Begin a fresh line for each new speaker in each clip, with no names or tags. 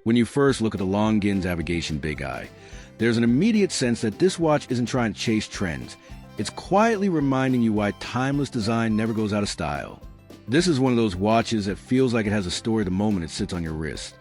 When you first look at the Longines Avigation BigEye, there's an immediate sense that this watch isn't trying to chase trends. It's quietly reminding you why timeless design never goes out of style. This is one of those watches that feels like it has a story the moment it sits on your wrist.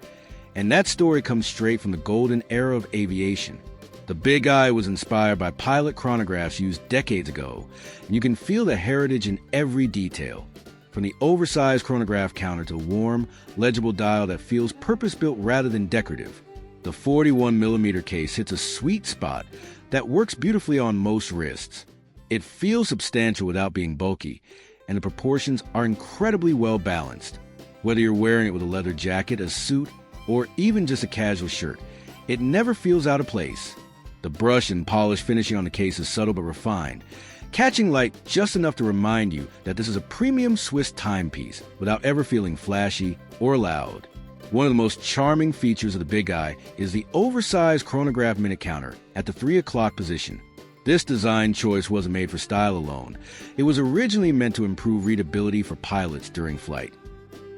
And that story comes straight from the golden era of aviation. The BigEye was inspired by pilot chronographs used decades ago, and you can feel the heritage in every detail. From the oversized chronograph counter to a warm, legible dial that feels purpose-built rather than decorative, the 41mm case hits a sweet spot that works beautifully on most wrists. It feels substantial without being bulky, and the proportions are incredibly well balanced. Whether you're wearing it with a leather jacket, a suit, or even just a casual shirt, it never feels out of place. The brush and polish finishing on the case is subtle but refined, catching light just enough to remind you that this is a premium Swiss timepiece without ever feeling flashy or loud. One of the most charming features of the BigEye is the oversized chronograph minute counter at the 3 o'clock position. This design choice wasn't made for style alone. It was originally meant to improve readability for pilots during flight.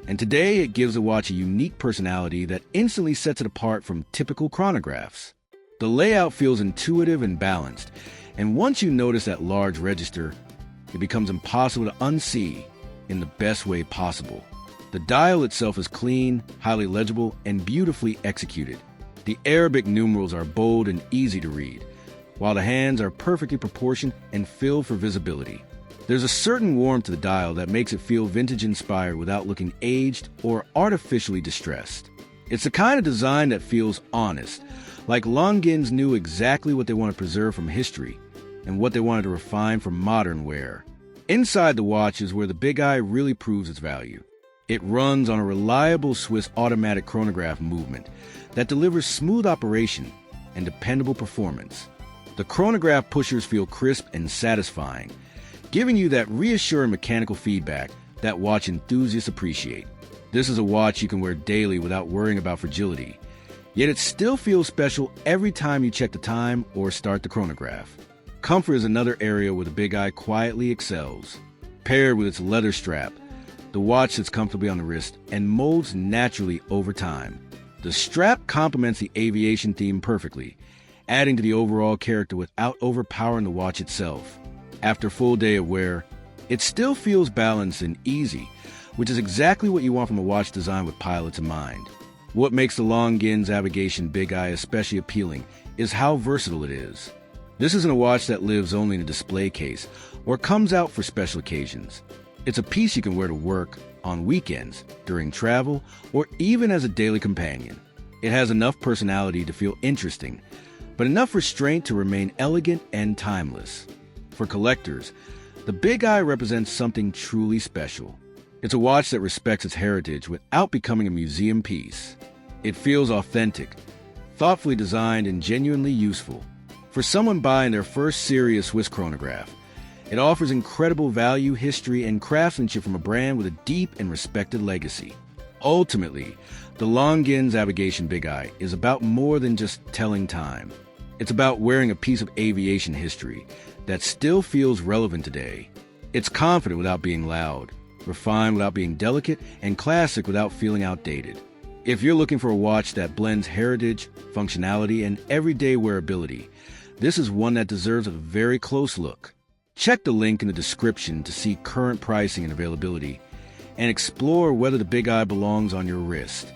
And today it gives the watch a unique personality that instantly sets it apart from typical chronographs. The layout feels intuitive and balanced, and once you notice that large register, it becomes impossible to unsee in the best way possible. The dial itself is clean, highly legible, and beautifully executed. The Arabic numerals are bold and easy to read, while the hands are perfectly proportioned and filled for visibility. There's a certain warmth to the dial that makes it feel vintage-inspired without looking aged or artificially distressed. It's the kind of design that feels honest, like Longines knew exactly what they want to preserve from history and what they wanted to refine for modern wear. Inside the watch is where the BigEye really proves its value. It runs on a reliable Swiss automatic chronograph movement that delivers smooth operation and dependable performance. The chronograph pushers feel crisp and satisfying, giving you that reassuring mechanical feedback that watch enthusiasts appreciate. This is a watch you can wear daily without worrying about fragility, yet it still feels special every time you check the time or start the chronograph. Comfort is another area where the BigEye quietly excels. Paired with its leather strap, the watch sits comfortably on the wrist and molds naturally over time. The strap complements the aviation theme perfectly, adding to the overall character without overpowering the watch itself. After a full day of wear, it still feels balanced and easy, which is exactly what you want from a watch designed with pilots in mind. What makes the Longines Avigation BigEye especially appealing is how versatile it is. This isn't a watch that lives only in a display case or comes out for special occasions. It's a piece you can wear to work, on weekends, during travel, or even as a daily companion. It has enough personality to feel interesting, but enough restraint to remain elegant and timeless. For collectors, the BigEye represents something truly special. It's a watch that respects its heritage without becoming a museum piece. It feels authentic, thoughtfully designed, and genuinely useful. For someone buying their first serious Swiss chronograph, it offers incredible value, history, and craftsmanship from a brand with a deep and respected legacy. Ultimately, the Longines Avigation BigEye is about more than just telling time. It's about wearing a piece of aviation history that still feels relevant today. It's confident without being loud, refined without being delicate, and classic without feeling outdated. If you're looking for a watch that blends heritage, functionality, and everyday wearability, this is one that deserves a very close look. Check the link in the description to see current pricing and availability, and explore whether the BigEye belongs on your wrist.